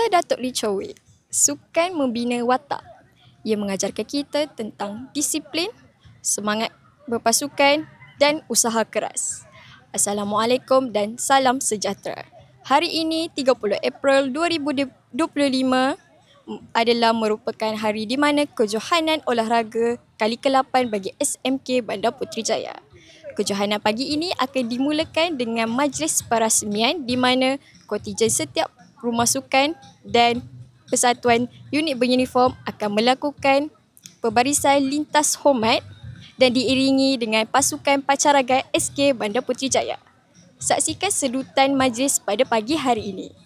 Kata Datuk Lee Choo Wei, sukan membina watak. Ia mengajarkan kita tentang disiplin, semangat berpasukan dan usaha keras. Assalamualaikum dan salam sejahtera. Hari ini 30 April 2025 adalah merupakan hari di mana kejohanan olahraga kali ke-8 bagi SMK Bandar Putrajaya. Kejohanan pagi ini akan dimulakan dengan majlis perasmian di mana kontijen setiap rumah sukan dan persatuan unit beruniform akan melakukan pembarisan lintas hormat dan diiringi dengan pasukan Pacaraga SK Bandar Putrajaya. Saksikan sedutan majlis pada pagi hari ini.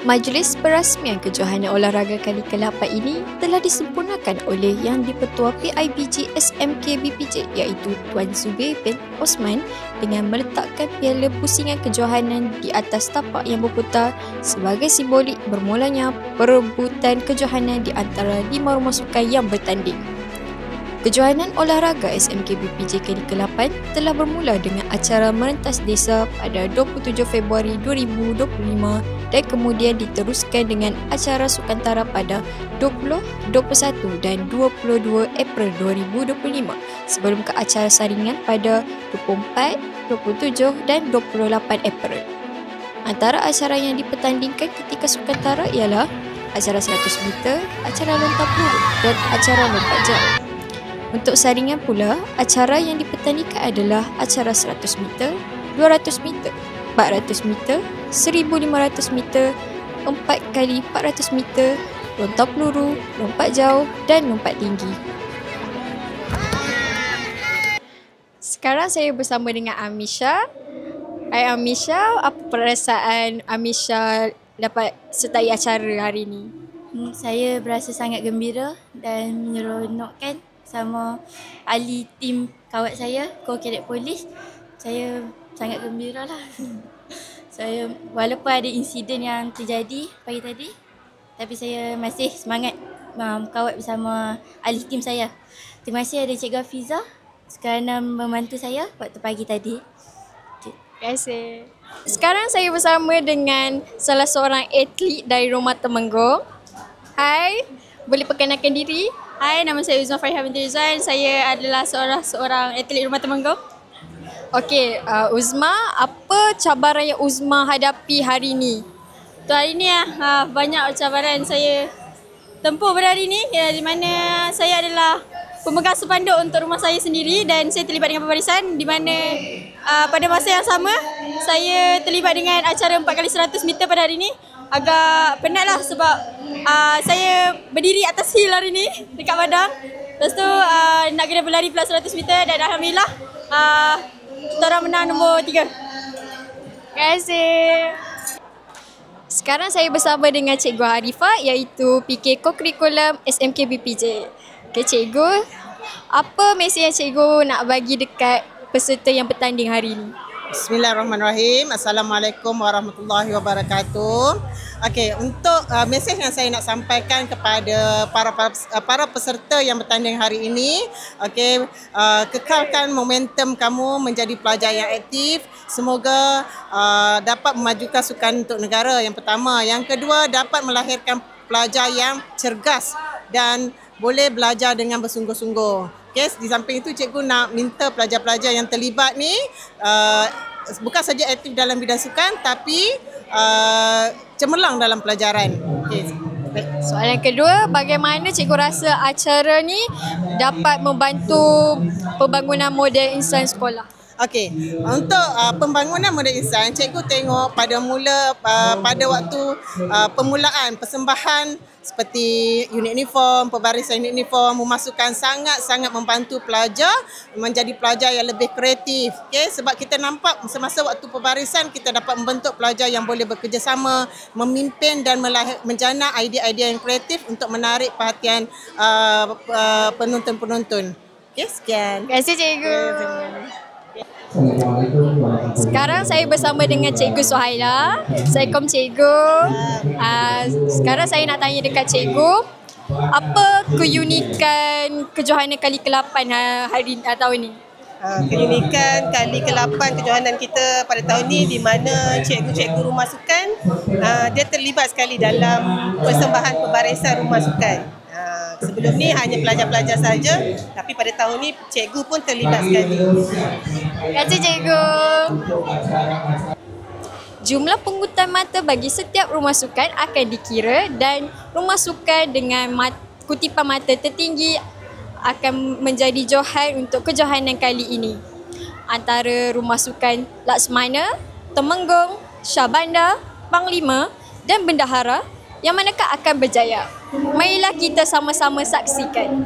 Majlis perasmian kejohanan olahraga kali ke-8 ini telah disempurnakan oleh Yang di-Pertua PIBG SMK BPJ iaitu Tuan Zubir bin Osman dengan meletakkan piala pusingan kejohanan di atas tapak yang berputar sebagai simbolik bermulanya perebutan kejohanan di antara 5 rumah sukan yang bertanding. Kejohanan olahraga SMK BPJ kali ke-8 telah bermula dengan acara merentas desa pada 27 Februari 2025 dan kemudian diteruskan dengan acara sukantara pada 20, 21 dan 22 April 2025 sebelum ke acara saringan pada 24, 27 dan 28 April. Antara acara yang dipertandingkan ketika sukantara ialah acara 100 meter, acara lontar peluru dan acara lompat jauh. Untuk saringan pula, acara yang dipertandingkan adalah acara 100 meter, 200 meter, 400 meter, 1500 meter, 4x400 meter, lontar peluru, lompat jauh dan lompat tinggi. Sekarang saya bersama dengan Amisha. Hai Amisha, apa perasaan Amisha dapat sertai acara hari ini? Saya berasa sangat gembira dan menyeronokkan bersama ahli tim kawat saya, co-cadet polis. Saya sangat gembira lah. Saya walaupun ada insiden yang terjadi pagi tadi, tapi saya masih semangat kawat bersama ahli tim saya. Terima kasih ada Cikgu Hafiza kerana membantu saya waktu pagi tadi. Terima kasih. Sekarang saya bersama dengan salah seorang atlet dari Rumah Temenggung. Hai, boleh perkenalkan diri? Hai, nama saya Uzma Farihah binti Rizwan. Saya adalah seorang atlet Rumah Temenggung. Okey, Uzma, apa cabaran yang Uzma hadapi hari ini? Untuk hari ini banyak cabaran saya tempuh pada hari ini, di mana saya adalah pemegang spanduk untuk rumah saya sendiri dan saya terlibat dengan pembarisan, di mana pada masa yang sama saya terlibat dengan acara 4x100 meter pada hari ini. Agak penat lah sebab saya berdiri atas hill hari ini dekat padang. Lepas tu nak kena berlari pula 100 meter dan alhamdulillah kita orang menang nombor 3. Terima kasih. Sekarang saya bersama dengan Cikgu Harifah iaitu PK Co-Curriculum SMK BPJ. Okay, Cikgu, apa mesej yang Cikgu nak bagi dekat peserta yang bertanding hari ini? Bismillahirrahmanirrahim. Assalamualaikum warahmatullahi wabarakatuh. Okey, untuk mesej yang saya nak sampaikan kepada para peserta yang bertanding hari ini, okey, kekalkan momentum kamu menjadi pelajar yang aktif. Semoga dapat memajukan sukan untuk negara yang pertama. Yang kedua, dapat melahirkan pelajar yang cergas dan boleh belajar dengan bersungguh-sungguh. Okay, di samping itu cikgu nak minta pelajar-pelajar yang terlibat ni bukan saja aktif dalam bidang sukan tapi cemerlang dalam pelajaran. Okay. Soalan kedua, bagaimana cikgu rasa acara ni dapat membantu pembangunan model insan sekolah? Okey, untuk pembangunan model insan, cikgu tengok pada waktu permulaan persembahan seperti unit uniform, pembarisan unit uniform memasukkan sangat-sangat membantu pelajar menjadi pelajar yang lebih kreatif. Okay? Sebab kita nampak semasa waktu pembarisan kita dapat membentuk pelajar yang boleh bekerjasama, memimpin dan menjana idea-idea yang kreatif untuk menarik perhatian penonton-penonton. Okay, sekian. Terima kasih cikgu. Sekarang saya bersama dengan Cikgu Suhaila. Assalamualaikum Cikgu. Sekarang saya nak tanya dekat Cikgu, apa keunikan kejohanan kali ke-8 tahun ini? Keunikan kali ke-8 kejohanan kita pada tahun ini di mana cikgu-cikgu rumah sukan dia terlibat sekali dalam persembahan pembarisan rumah sukan. Sebelum ni hanya pelajar-pelajar saja, tapi pada tahun ni cikgu pun terlibat sekali. Terima kasih cikgu. Jumlah pungutan mata bagi setiap rumah sukan akan dikira dan rumah sukan dengan kutipan mata tertinggi akan menjadi johan untuk kejohanan kali ini. Antara rumah sukan Laksmana, Temenggung, Syahbandar, Panglima dan Bendahara yang manakah akan berjaya? Marilah kita sama-sama saksikan.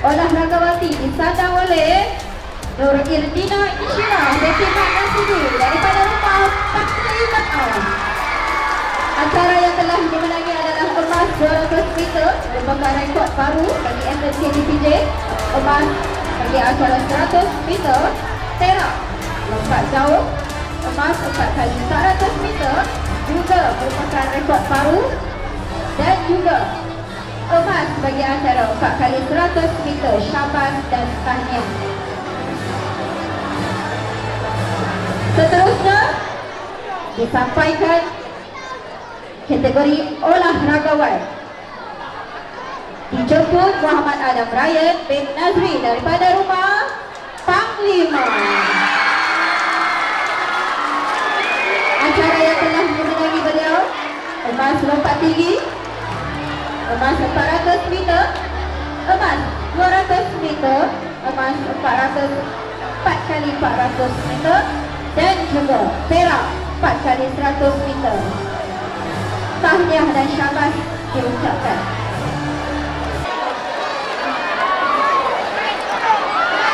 Olahragawati disandang oleh Nur Irdina Isyirah Betimat Nasibu daripada rumah Paklimat. Acara yang telah dimenangi adalah emas 200 meter merupakan rekod baru bagi SMK BPJ, emas bagi acara 100 meter, perak lompat jauh, emas 4 kali 400 meter juga merupakan rekod baru dan juga emas bagi acara 4 kali 100 meter syabas dan tahniah. Seterusnya disampaikan kategori olahragawan. Dijemput Muhammad Adam Ryan bin Nazri daripada rumah Panglima. Acara yang telah dimenangi beliau, emas lompat tinggi, emas 400 meter, emas 200 meter, emas 4 kali 400 meter dan juga perak 4 kali 100 meter. tahniah dan syabas diucapkan.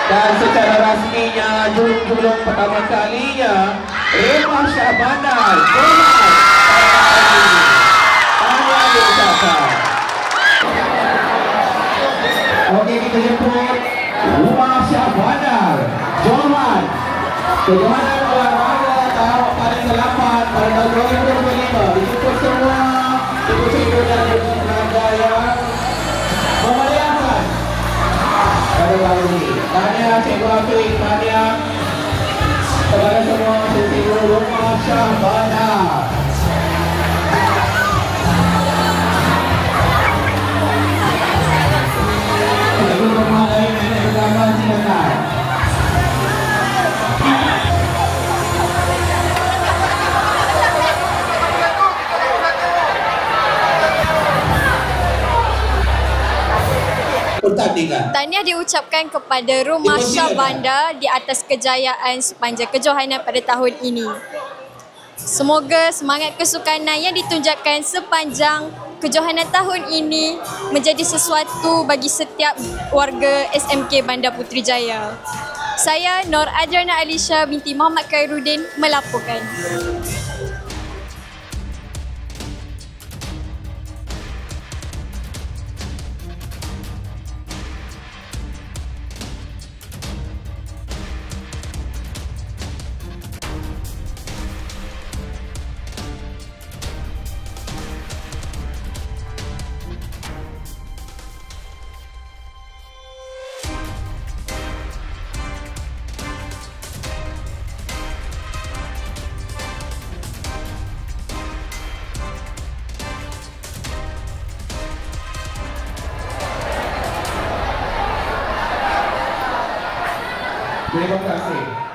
Dan secara rasminya julung pertama kalinya Rumah Shah Bandar Johan tahniah diucapkan. Okey, kita jemput Rumah Shah Bandar Johan kejohanan olahraga tahap paling ke-8 pada tahun 2025. Dijemput semua cikgu-cikgu dan olahraga yang memeriahkan pada tahun ini. Tahniah Cikgu Afiq, tahniah kepada semua cikgu Rumah Shah Bandar. Cikgu rumah lain nenek pertama silakan. Pertandingan. Tahniah diucapkan kepada Rumah Shah Bandar di atas kejayaan sepanjang kejohanan pada tahun ini. Semoga semangat kesukanan yang ditunjukkan sepanjang kejohanan tahun ini menjadi sesuatu bagi setiap warga SMK Bandar Putrajaya. Saya Nur Adriana Alisha binti Muhammad Khairuddin melaporkan. Terima kasih.